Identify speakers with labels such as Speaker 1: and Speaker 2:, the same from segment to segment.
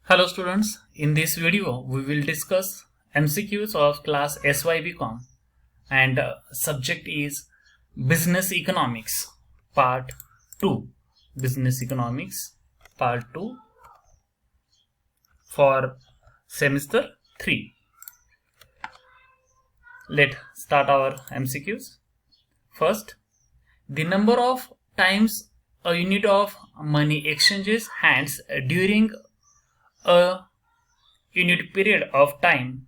Speaker 1: Hello students, in this video we will discuss MCQs of class SYBCom and subject is Business Economics Part 2. Business Economics Part 2 for semester 3. Let's start our MCQs. First, the number of times a unit of money exchanges hands during a unit period of time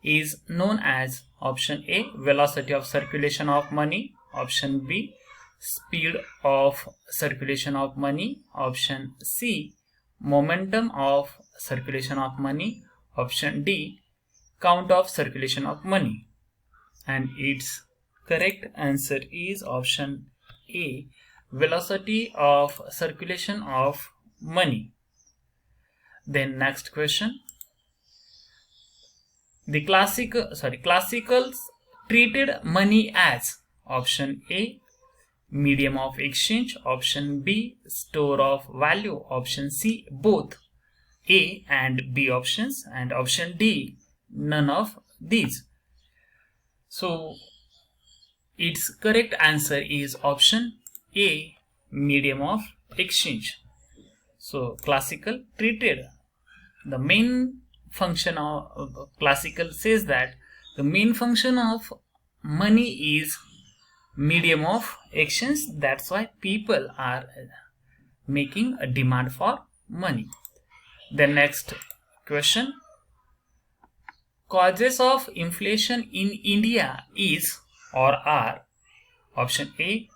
Speaker 1: is known as option A, velocity of circulation of money, option B, speed of circulation of money, option C, momentum of circulation of money, option D, count of circulation of money. And its correct answer is option A, velocity of circulation of money. Then next question. The classicals treated money as option A, medium of exchange, option B, store of value, option C, both A and B options, and option D, none of these. So its correct answer is option A, medium of exchange. So classical treated the main function of classical says that the main function of money is medium of exchange. That's why people are making a demand for money. The next question. Causes of inflation in India is or are option A,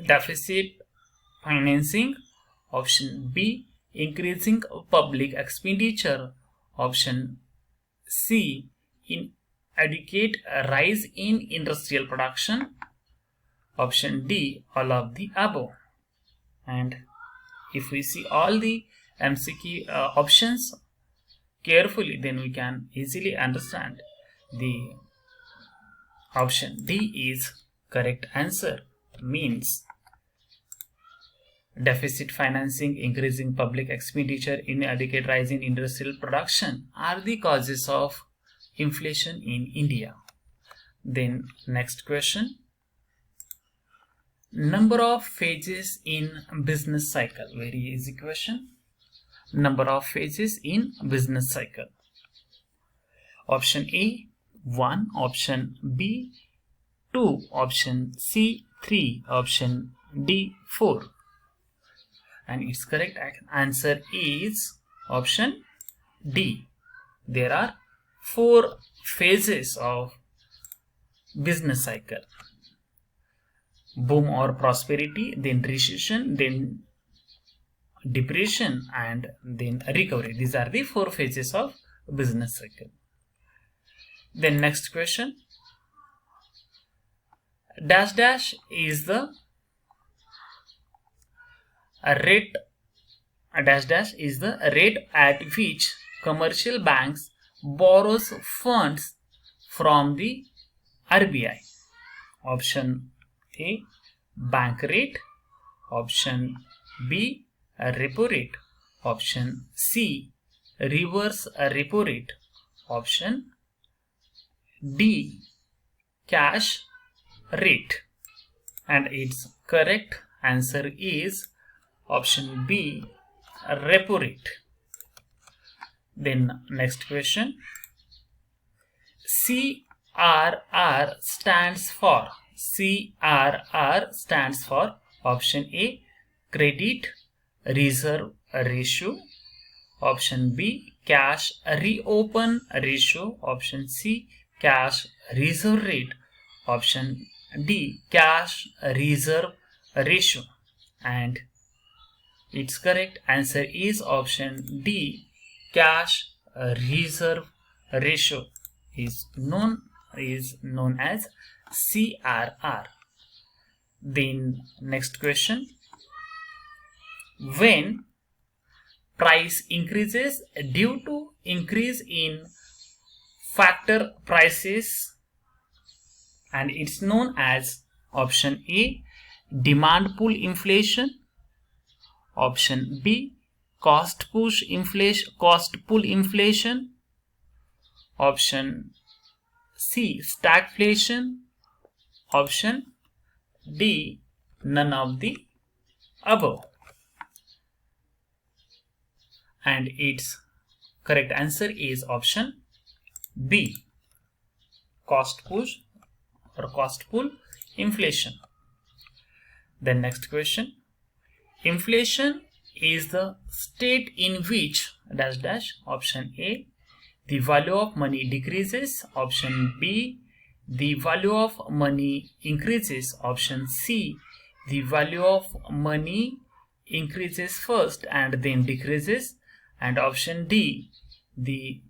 Speaker 1: deficit financing, option B, increasing public expenditure, option C, inadequate rise in industrial production, option D, all of the above. And if we see all the MCQ options carefully, then we can easily understand the option D is correct answer, means deficit financing, increasing public expenditure, inadequate rise in industrial production are the causes of inflation in India. Then next question. Number of phases in business cycle. Very easy question. Number of phases in business cycle. Option A, 1, option B, 2, option C, 3, option D, 4. And its correct answer is option D. There are 4 phases of business cycle. Boom or prosperity, then recession, then depression, and then recovery. These are the 4 phases of business cycle. Then next question. Dash dash is the rate at which commercial banks borrows funds from the RBI. Option A, bank rate, option B, repo rate, option C, reverse repo rate, option D, cash rate. And its correct answer is option B, repo rate. Then next question. CRR stands for option A, credit reserve ratio, option B, cash reopen ratio, option C, cash reserve rate, option D, cash reserve ratio. And its correct answer is option D, cash reserve ratio is known as CRR. Then next question. When price increases due to increase in factor prices, and it's known as option A, demand pull inflation, option B, cost pull inflation, option C, stagflation, option D, none of the above. And its correct answer is option B, cost push or cost pull inflation. Then next question. Inflation is the state in which dash dash, option A, the value of money decreases, option B, the value of money increases, option C, the value of money increases first and then decreases, and option D, the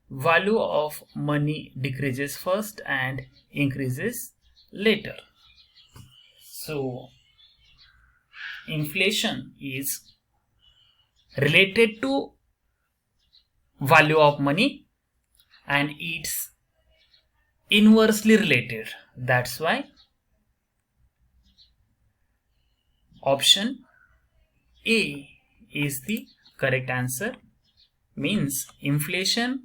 Speaker 1: value of money decreases first and increases later. So inflation is related to value of money and it's inversely related. That's why option A is the correct answer. Means inflation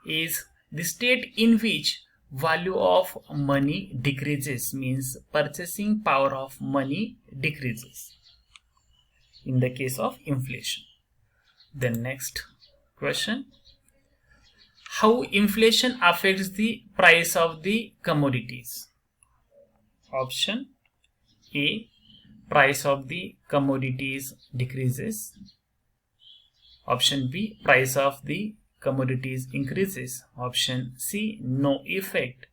Speaker 1: is the state in which value of money decreases, means purchasing power of money decreases in the case of inflation. The next question. How inflation affects the price of the commodities? Option A, price of the commodities decreases. Option B, price of the commodities increases. Option C, no effect.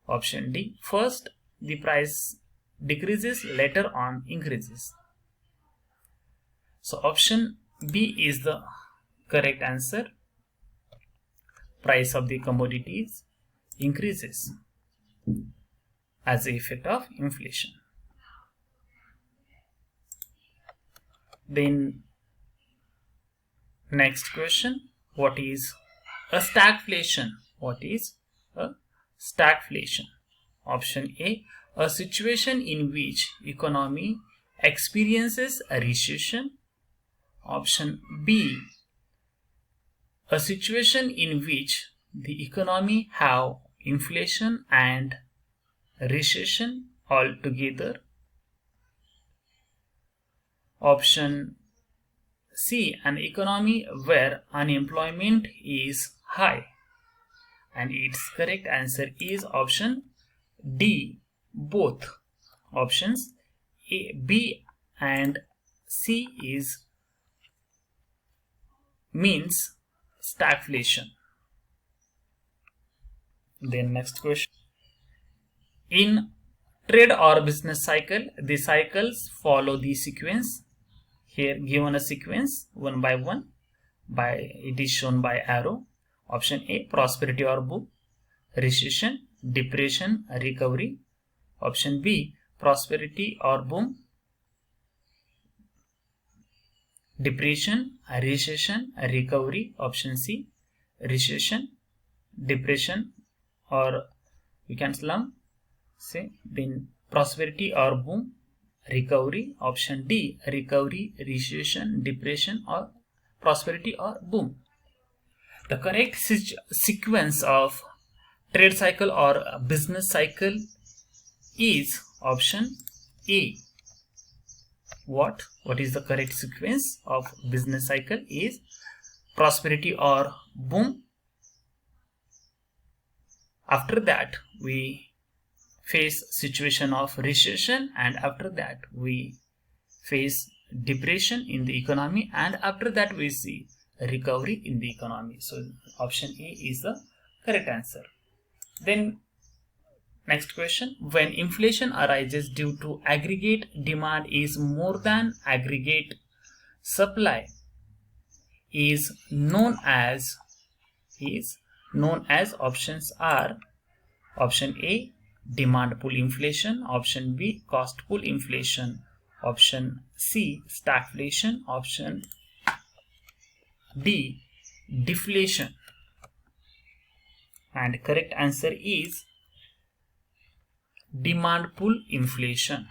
Speaker 1: Option D, first the price decreases, later on increases. So option B is the correct answer. Price of the commodities increases as a effect of inflation. Then next question. What is a stagflation? What is a stagflation? Option A, a situation in which economy experiences a recession. Option B, a situation in which the economy have inflation and recession all together. Option C, an economy where unemployment is high. And its correct answer is option D, both. Options A, B and C is means stagflation. Then next question. In trade or business cycle, the cycles follow the sequence. Here given a sequence one by one, it is shown by arrow. Option A, prosperity or boom, recession, depression, recovery. Option B, prosperity or boom, depression, recession, recovery. Option C, recession, depression, or we can slump, say, then prosperity or boom, recovery. Option D, recovery, recession, depression, or prosperity or boom. The correct sequence of trade cycle or business cycle is option A. What is the correct sequence of business cycle is prosperity or boom. After that we face situation of recession, and after that we face depression in the economy, and after that we see recovery in the economy. So option A is the correct answer. Then next question. When inflation arises due to aggregate demand is more than aggregate supply is known as options are option A, demand pull inflation, option B, cost pull inflation, option C, stagflation, option D, deflation. And correct answer is demand pull inflation.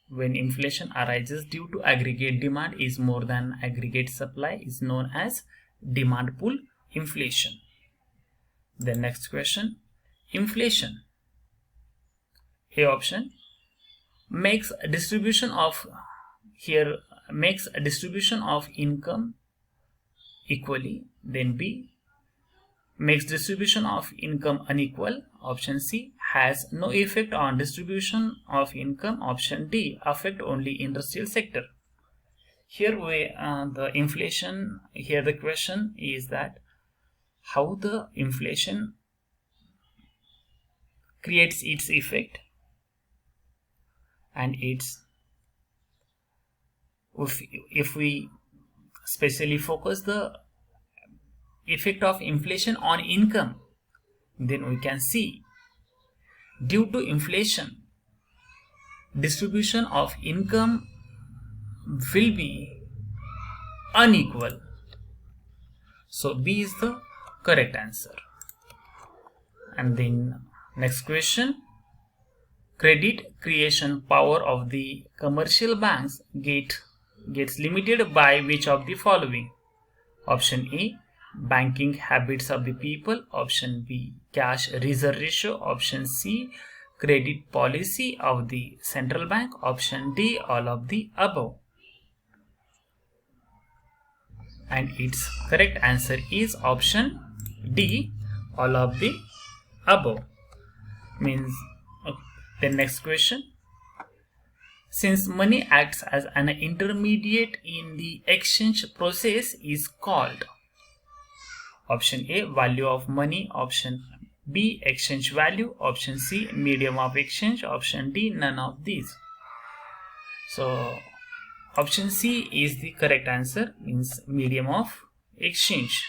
Speaker 1: when inflation arises due to aggregate demand is more than aggregate supply is known as demand pull inflation. The next question, inflation. A option makes a distribution of income equally. Then B makes distribution of income unequal. Option C has no effect on distribution of income. Option D affect only industrial sector. Here the question is that how the inflation creates its effect, and if we specially focus the effect of inflation on income, then we can see due to inflation distribution of income will be unequal. So B is the correct answer. And then next question, credit creation power of the commercial banks gets limited by which of the following? Option A, banking habits of the people. Option B, cash reserve ratio. Option C, credit policy of the central bank. Option D, all of the above. And its correct answer is option D, all of the above. Means the next question, since money acts as an intermediate in the exchange process is called? Option A, value of money. Option B, exchange value. Option C, medium of exchange. Option D, none of these. So option C is the correct answer, means medium of exchange.